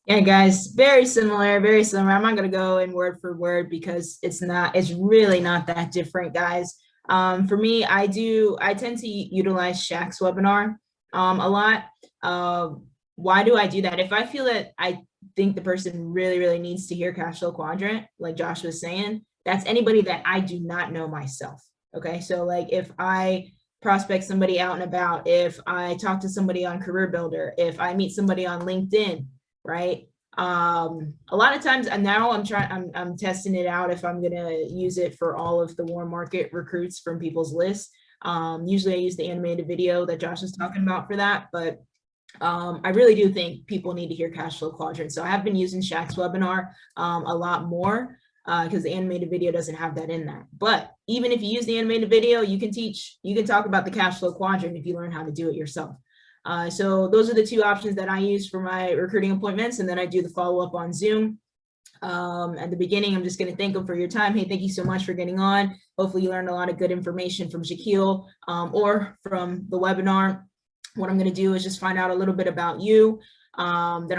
Yeah, guys, very similar, very similar. I'm not gonna go in word for word because it's really not that different, guys. For me, I tend to utilize Shaq's webinar a lot. Why do I do that? If I feel that I think the person really, really needs to hear cash flow quadrant, like Josh was saying, that's anybody that I do not know myself. Okay, so like if I prospect somebody out and about, if I talk to somebody on Career Builder, if I meet somebody on LinkedIn, right? A lot of times, and now I'm testing it out if I'm gonna use it for all of the warm market recruits from people's lists. Usually I use the animated video that Josh was talking about for that, but I really do think people need to hear cash flow quadrant. So I have been using Shaq's webinar a lot more because the animated video doesn't have that in that. But even if you use the animated video, you can talk about the cash flow quadrant if you learn how to do it yourself. So those are the two options that I use for my recruiting appointments. And then I do the follow-up on Zoom. At the beginning, I'm just going to thank them for your time. Hey, thank you so much for getting on. Hopefully you learned a lot of good information from Shaquille or from the webinar. What I'm going to do is just find out a little bit about you. Then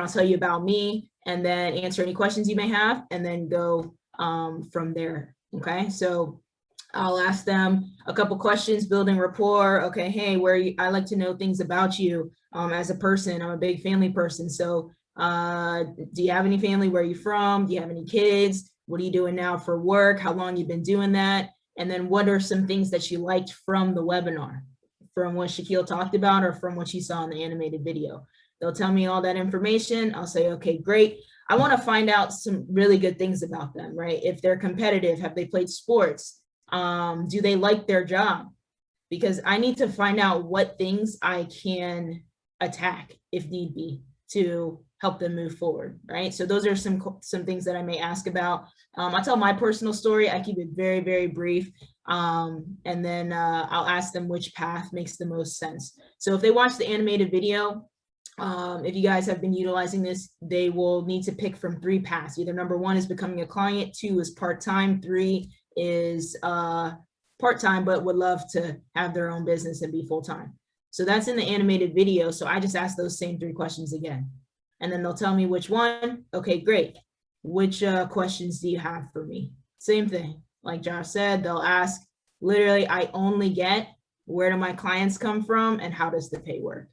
I'll tell you about me and then answer any questions you may have and then go from there. Okay, so I'll ask them a couple questions, building rapport. Okay, hey, I like to know things about you as a person. I'm a big family person. So do you have any family? Where are you from? Do you have any kids? What are you doing now for work? How long you've been doing that? And then what are some things that you liked from the webinar, from what Shaquille talked about or from what you saw in the animated video? They'll tell me all that information. I'll say, okay, great. I want to find out some really good things about them, right? If they're competitive, have they played sports? Do they like their job? Because I need to find out what things I can attack if need be to help them move forward, right? So those are some things that I may ask about. I'll tell my personal story. I keep it very, very brief. And then I'll ask them which path makes the most sense. So if they watch the animated video, if you guys have been utilizing this, they will need to pick from 3 paths. Either number 1 is becoming a client, 2 is part-time, 3 is part-time but would love to have their own business and be full-time. So that's in the animated video. So I just ask those same 3 questions again. And then they'll tell me which one. Okay, great. Which questions do you have for me? Same thing. Like Josh said, they'll ask, literally, I only get where do my clients come from and how does the pay work?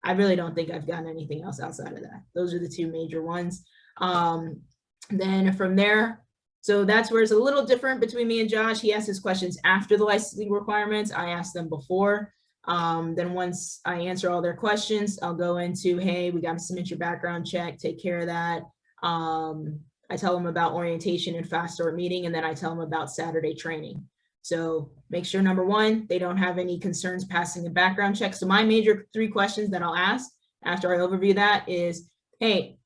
I really don't think I've gotten anything else outside of that. Those are the 2 major ones. Then from there, so that's where it's a little different between me and Josh. He asks his questions after the licensing requirements. I ask them before. Then once I answer all their questions, I'll go into, hey, we got to submit your background check, take care of that. I tell them about orientation and fast start meeting, and then I tell them about Saturday training. So make sure, number 1, they don't have any concerns passing a background check. So my major 3 questions that I'll ask after I overview that is, hey,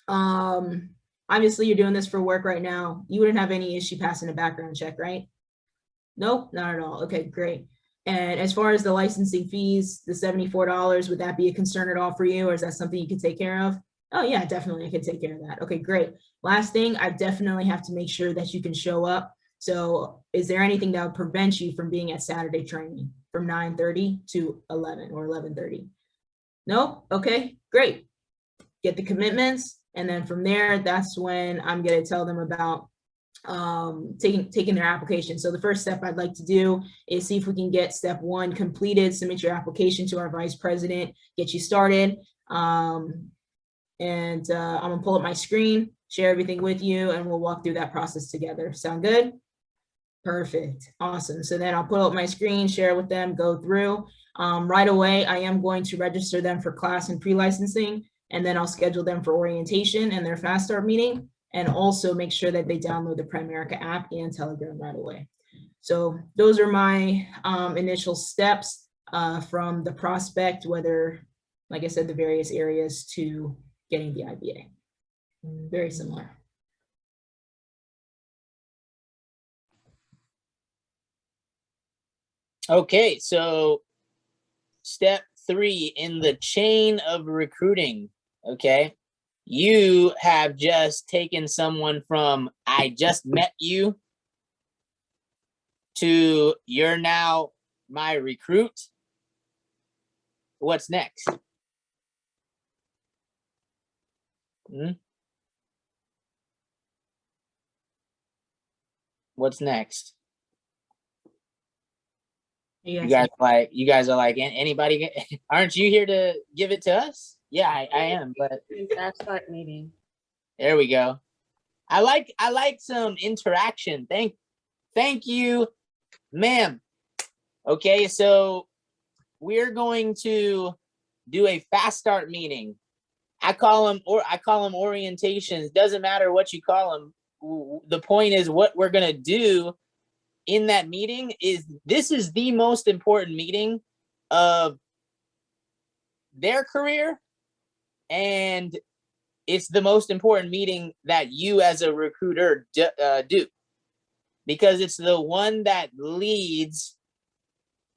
obviously you're doing this for work right now. You wouldn't have any issue passing a background check, right? Nope, not at all. Okay, great. And as far as the licensing fees, the $74, would that be a concern at all for you? Or is that something you can take care of? Oh yeah, definitely I can take care of that. Okay, great. Last thing, I definitely have to make sure that you can show up. So is there anything that would prevent you from being at Saturday training from 9:30 to 11 or 11:30? Nope. Okay, great. Get the commitments. And then from there, that's when I'm going to tell them about taking their application. So the first step I'd like to do is see if we can get step 1 completed, submit your application to our vice president, get you started. I'm gonna pull up my screen, share everything with you, and we'll walk through that process together. Sound good? Perfect. Awesome. So then I'll put up my screen, share with them, go through. Right away, I am going to register them for class and pre-licensing, and then I'll schedule them for orientation and their fast start meeting, and also make sure that they download the Primerica app and Telegram right away. So those are my initial steps from the prospect, whether, like I said, the various areas to getting the IBA. Very similar. Okay, so step 3 in the chain of recruiting, okay? You have just taken someone from I just met you to you're now my recruit. What's next? Hmm? What's next? You guys are like, anybody? Aren't you here to give it to us? Yeah, I am. But Fast start meeting. there we go. I like some interaction. Thank you, ma'am. Okay, so we're going to do a fast start meeting. I call them orientations. Doesn't matter what you call them. The point is what we're gonna do in that meeting is this is the most important meeting of their career, and it's the most important meeting that you as a recruiter do, because it's the one that leads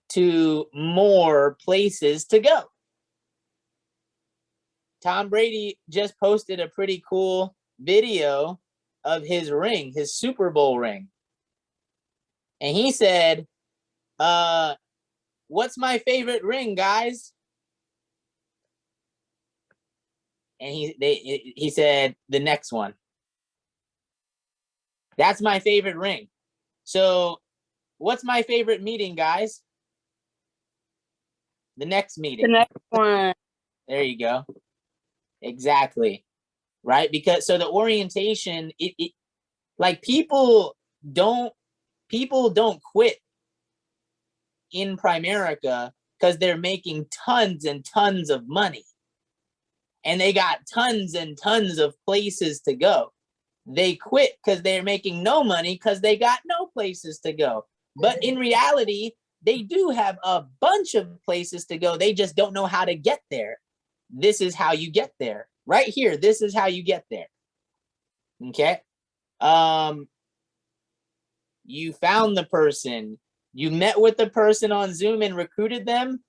to more places to go. Tom Brady just posted a pretty cool video of his ring, his Super Bowl ring. And he said, what's my favorite ring, guys? And he said the next one. That's my favorite ring. So what's my favorite meeting, guys? The next meeting. The next one. There you go. Exactly. Right? Because so the orientation, it like people don't quit in Primerica because they're making tons and tons of money. And they got tons and tons of places to go. They quit because they're making no money because they got no places to go. But in reality, they do have a bunch of places to go. They just don't know how to get there. This is how you get there. Right here, this is how you get there. Okay? You found the person. You met with the person on Zoom and recruited them.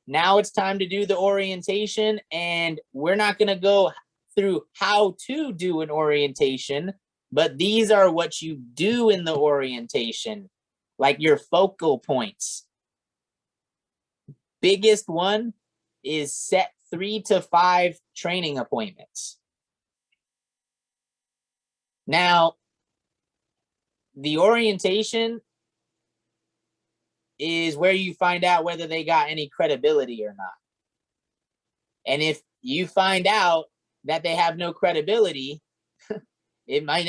Now it's time to do the orientation, and we're not going to go through how to do an orientation, but these are what you do in the orientation, like your focal points. Biggest one is set 3 to 5 training appointments. Now, the orientation is where you find out whether they got any credibility or not. And if you find out that they have no credibility, that might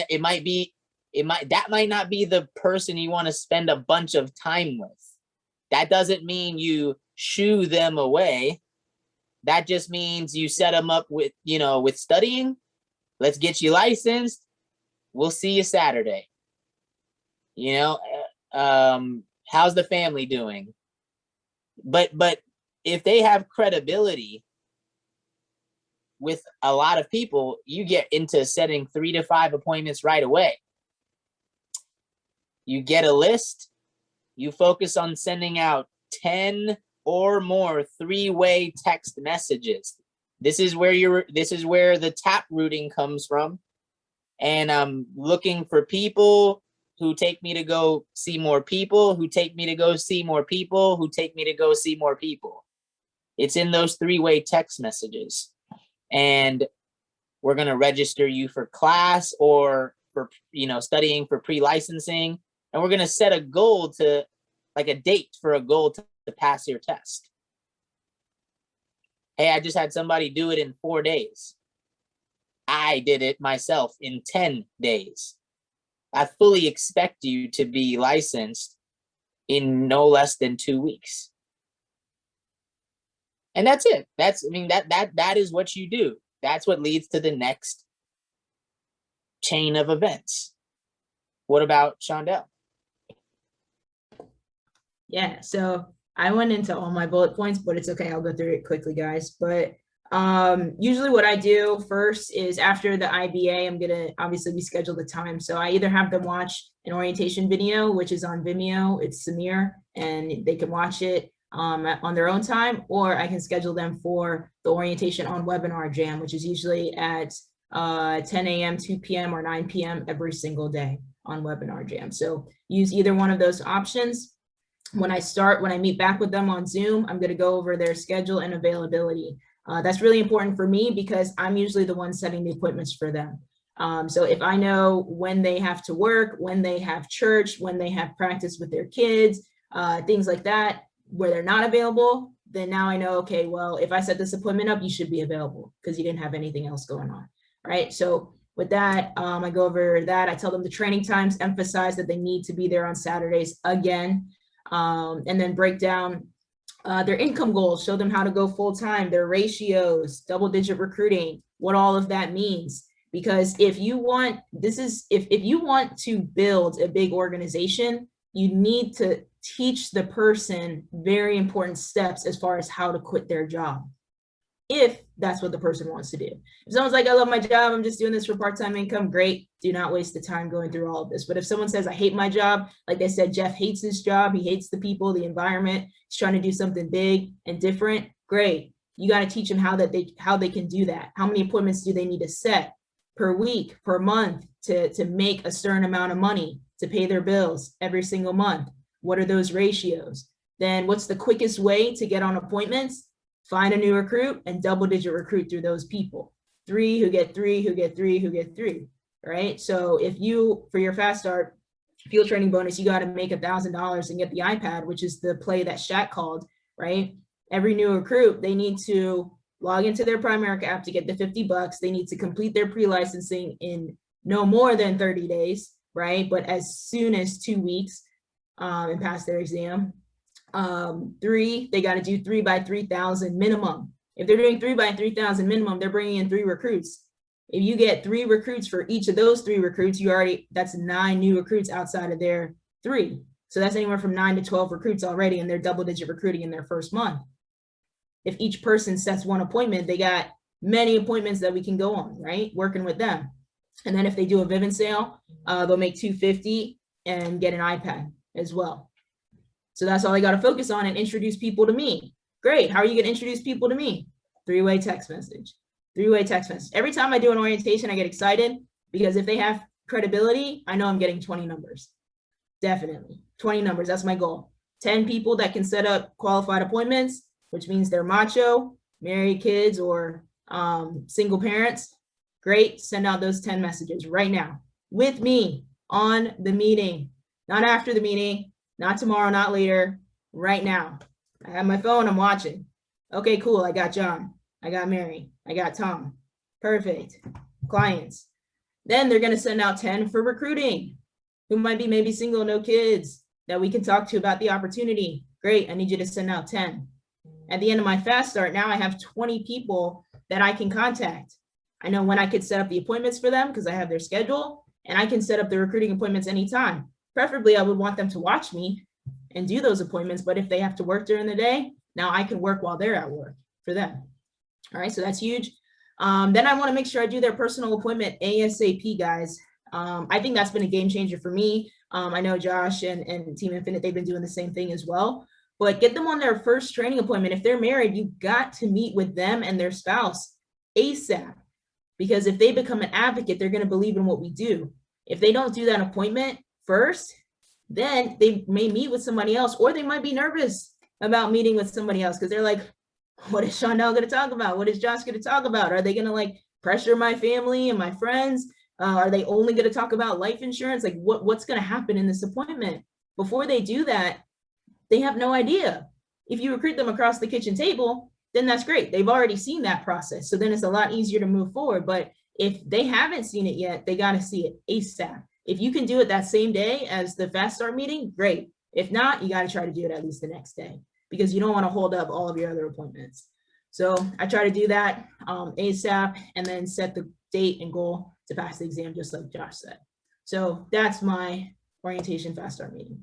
not be the person you want to spend a bunch of time with. That doesn't mean you shoo them away. That just means you set them up with, with studying. Let's get you licensed. We'll see you Saturday. How's the family doing? But if they have credibility with a lot of people, you get into setting 3 to 5 appointments right away. You get a list, you focus on sending out 10 or more 3-way text messages. This is where the tap rooting comes from. And I'm looking for people who take me to go see more people, who take me to go see more people, who take me to go see more people. It's in those 3-way text messages. And we're going to register you for class or for, studying for pre-licensing. And we're going to set a goal a date for a goal to pass your test. Hey, I just had somebody do it in 4 days. I did it myself in 10 days. I fully expect you to be licensed in no less than 2 weeks. And that's it. That is what you do. That's what leads to the next chain of events. What about Shondell? Yeah, so I went into all my bullet points, but it's okay. I'll go through it quickly, guys. But usually what I do first is after the IBA, I'm going to obviously we schedule the time. So I either have them watch an orientation video, which is on Vimeo. It's Samir, and they can watch it on their own time, or I can schedule them for the orientation on Webinar Jam, which is usually at 10 a.m., 2 p.m., or 9 p.m. every single day on Webinar Jam. So use either one of those options. When I meet back with them on Zoom, I'm going to go over their schedule and availability. That's really important for me because I'm usually the one setting the appointments for them. So if I know when they have to work, when they have church, when they have practice with their kids, things like that, where they're not available, then now I know, okay, well, if I set this appointment up, you should be available because you didn't have anything else going on, right? So with that, I go over that. I tell them the training times, emphasize that they need to be there on Saturdays again, and then break down their income goals, show them how to go full-time, their ratios, double-digit recruiting, what all of that means. Because if you want, if you want to build a big organization, you need to teach the person very important steps as far as how to quit their job, if that's what the person wants to do. If someone's like, I love my job, I'm just doing this for part-time income, great. Do not waste the time going through all of this. But if someone says, I hate my job, like I said, Jeff hates his job, he hates the people, the environment, he's trying to do something big and different, great. You got to teach them how they can do that. How many appointments do they need to set per week, per month to make a certain amount of money to pay their bills every single month? What are those ratios? Then what's the quickest way to get on appointments? Find a new recruit and double-digit recruit through those people. 3 who get 3, who get 3, who get 3, right? So if you, for your fast start field training bonus, you got to make $1,000 and get the iPad, which is the play that Shaq called, right? Every new recruit, they need to log into their Primerica app to get the $50. They need to complete their pre-licensing in no more than 30 days, right? But as soon as 2 weeks and pass their exam. 3, they got to do 3 by 3,000 minimum. If they're doing 3 by 3,000 minimum, they're bringing in 3 recruits. If you get 3 recruits for each of those 3 recruits, that's 9 new recruits outside of their 3. So that's anywhere from 9 to 12 recruits already, and they're double-digit recruiting in their first month. If each person sets 1 appointment, they got many appointments that we can go on, right? Working with them. And then if they do a Vivint sale, they'll make $250 and get an iPad as well. So that's all I got to focus on, and introduce people to me. Great. How are you going to introduce people to me? 3-way text message. 3-way text message. Every time I do an orientation, I get excited because if they have credibility, I know I'm getting 20 numbers. Definitely 20 numbers. That's my goal. 10 people that can set up qualified appointments, which means they're macho, married, kids, or single parents. Great. Send out those 10 messages right now with me on the meeting, not after the meeting, not tomorrow, not later, right now. I have my phone, I'm watching. Okay, cool. I got John. I got Mary. I got Tom. Perfect. Clients. Then they're going to send out 10 for recruiting, who might be maybe single, no kids, that we can talk to about the opportunity. Great. I need you to send out 10. At the end of my fast start, now I have 20 people that I can contact. I know when I could set up the appointments for them because I have their schedule, and I can set up the recruiting appointments anytime. Preferably, I would want them to watch me and do those appointments. But if they have to work during the day, now I can work while they're at work for them. All right, so that's huge. Then I want to make sure I do their personal appointment ASAP, guys. I think that's been a game changer for me. I know Josh and Team Infinite, they've been doing the same thing as well. But get them on their first training appointment. If they're married, you've got to meet with them and their spouse ASAP. Because if they become an advocate, they're going to believe in what we do. If they don't do that appointment first, then they may meet with somebody else, or they might be nervous about meeting with somebody else because they're like, what is Shondell going to talk about? What is Josh going to talk about? Are they going to like pressure my family and my friends? Are they only going to talk about life insurance? Like what's going to happen in this appointment? Before they do that, they have no idea. If you recruit them across the kitchen table, then that's great. They've already seen that process. So then it's a lot easier to move forward. But if they haven't seen it yet, they got to see it ASAP. If you can do it that same day as the fast start meeting, great. If not, you got to try to do it at least the next day because you don't want to hold up all of your other appointments. So I try to do that ASAP and then set the date and goal to pass the exam, just like Josh said. So that's my orientation fast start meeting.